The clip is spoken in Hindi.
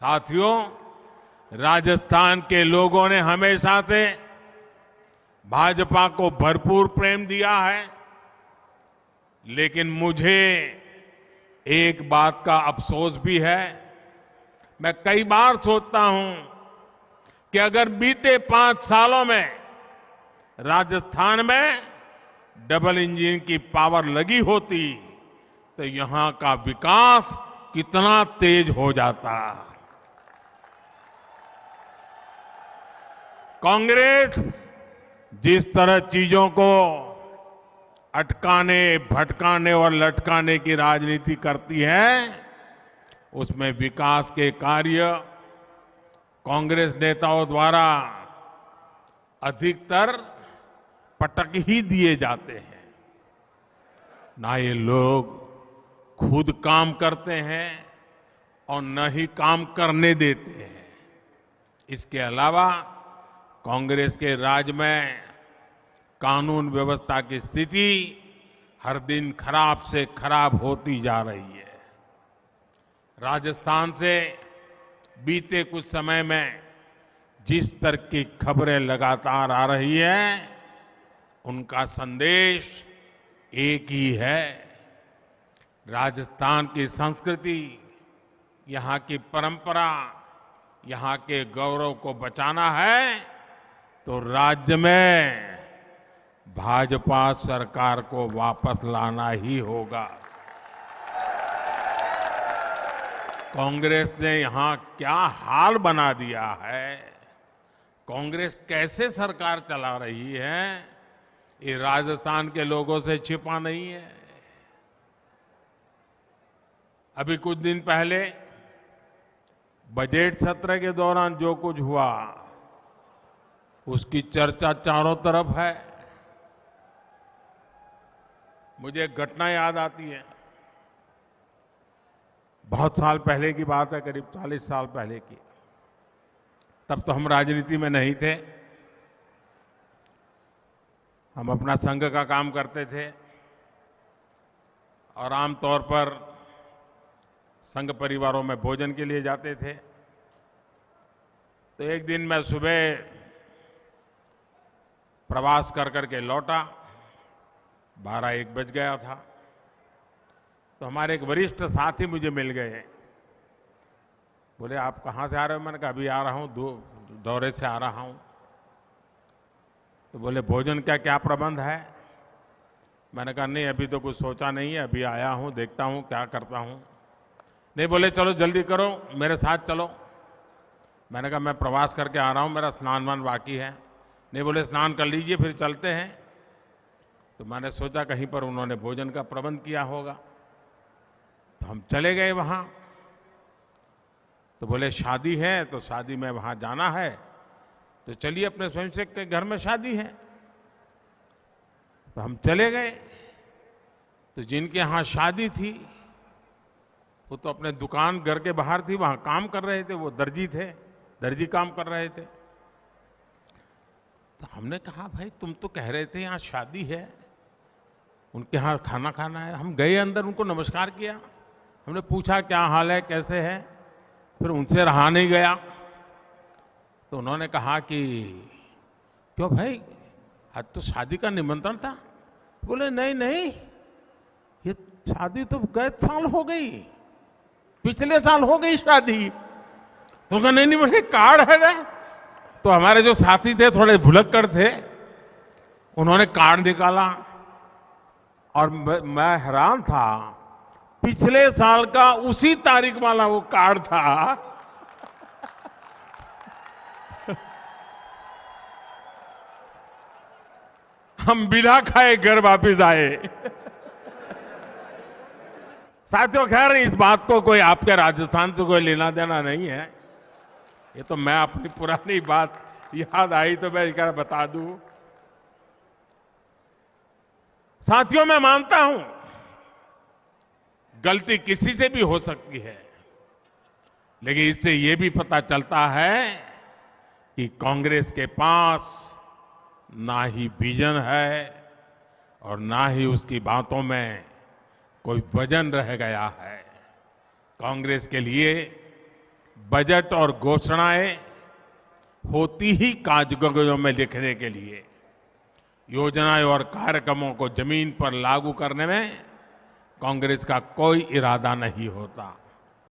साथियों, राजस्थान के लोगों ने हमेशा से भाजपा को भरपूर प्रेम दिया है, लेकिन मुझे एक बात का अफसोस भी है। मैं कई बार सोचता हूं कि अगर बीते 5 सालों में राजस्थान में डबल इंजन की पावर लगी होती तो यहां का विकास कितना तेज हो जाता। कांग्रेस जिस तरह चीजों को अटकाने, भटकाने और लटकाने की राजनीति करती है, उसमें विकास के कार्य कांग्रेस नेताओं द्वारा अधिकतर पटक ही दिए जाते हैं। ना ये लोग खुद काम करते हैं और न ही काम करने देते हैं। इसके अलावा कांग्रेस के राज में कानून व्यवस्था की स्थिति हर दिन खराब से खराब होती जा रही है। राजस्थान से बीते कुछ समय में जिस तरह की खबरें लगातार आ रही हैं, उनका संदेश एक ही है। राजस्थान की संस्कृति, यहाँ की परंपरा, यहाँ के गौरव को बचाना है तो राज्य में भाजपा सरकार को वापस लाना ही होगा। कांग्रेस ने यहाँ क्या हाल बना दिया है, कांग्रेस कैसे सरकार चला रही है, ये राजस्थान के लोगों से छिपा नहीं है। अभी कुछ दिन पहले बजट सत्र के दौरान जो कुछ हुआ, उसकी चर्चा चारों तरफ है। मुझे एक घटना याद आती है। बहुत साल पहले की बात है, करीब 40 साल पहले की। तब तो हम राजनीति में नहीं थे, हम अपना संघ का काम करते थे और आमतौर पर संघ परिवारों में भोजन के लिए जाते थे। तो एक दिन मैं सुबह प्रवास कर करके लौटा, 12-1 बज गया था। तो हमारे एक वरिष्ठ साथी मुझे मिल गए। बोले, आप कहाँ से आ रहे हो? मैंने कहा, अभी आ रहा हूँ, दौरे से आ रहा हूँ। तो बोले, भोजन का क्या प्रबंध है? मैंने कहा, नहीं अभी तो कुछ सोचा नहीं है, अभी आया हूँ, देखता हूँ क्या करता हूँ। नहीं, बोले चलो जल्दी करो, मेरे साथ चलो। मैंने कहा, मैं प्रवास करके आ रहा हूँ, मेरा स्नान वान बाकी है। नहीं, बोले स्नान कर लीजिए फिर चलते हैं। तो मैंने सोचा कहीं पर उन्होंने भोजन का प्रबंध किया होगा। तो हम चले गए वहाँ। तो बोले शादी है तो शादी में वहाँ जाना है, तो चलिए अपने स्वयंसेवक के घर में शादी है। तो हम चले गए। तो जिनके यहाँ शादी थी वो तो अपने दुकान घर के बाहर थी, वहाँ काम कर रहे थे, वो दर्जी थे, दर्जी काम कर रहे थे। तो हमने कहा, भाई तुम तो कह रहे थे यहाँ शादी है, उनके यहाँ खाना खाना है। हम गए अंदर, उनको नमस्कार किया, हमने पूछा क्या हाल है, कैसे है। फिर उनसे रहा नहीं गया। तो उन्होंने कहा कि क्यों भाई, आज तो शादी का निमंत्रण था। बोले नहीं नहीं, ये शादी तो गए साल हो गई, पिछले साल हो गई शादी। तो कहा नहीं नहीं, मुझे कार्ड है ना। तो हमारे जो साथी थे थोड़े भुलक्कड़ थे, उन्होंने कार्ड निकाला और मैं हैरान था, पिछले साल का उसी तारीख वाला वो कार्ड था। हम बिना खाए घर वापस आए। साथियों, खैर इस बात को कोई आपके राजस्थान से कोई लेना देना नहीं है। ये तो मैं अपनी पुरानी बात याद आई तो मैं क्या बता दूं। साथियों, मैं मानता हूं गलती किसी से भी हो सकती है, लेकिन इससे यह भी पता चलता है कि कांग्रेस के पास ना ही विजन है और ना ही उसकी बातों में कोई वजन रह गया है। कांग्रेस के लिए बजट और घोषणाएं होती ही कागजों में लिखने के लिए। योजनाएं और कार्यक्रमों को जमीन पर लागू करने में कांग्रेस का कोई इरादा नहीं होता।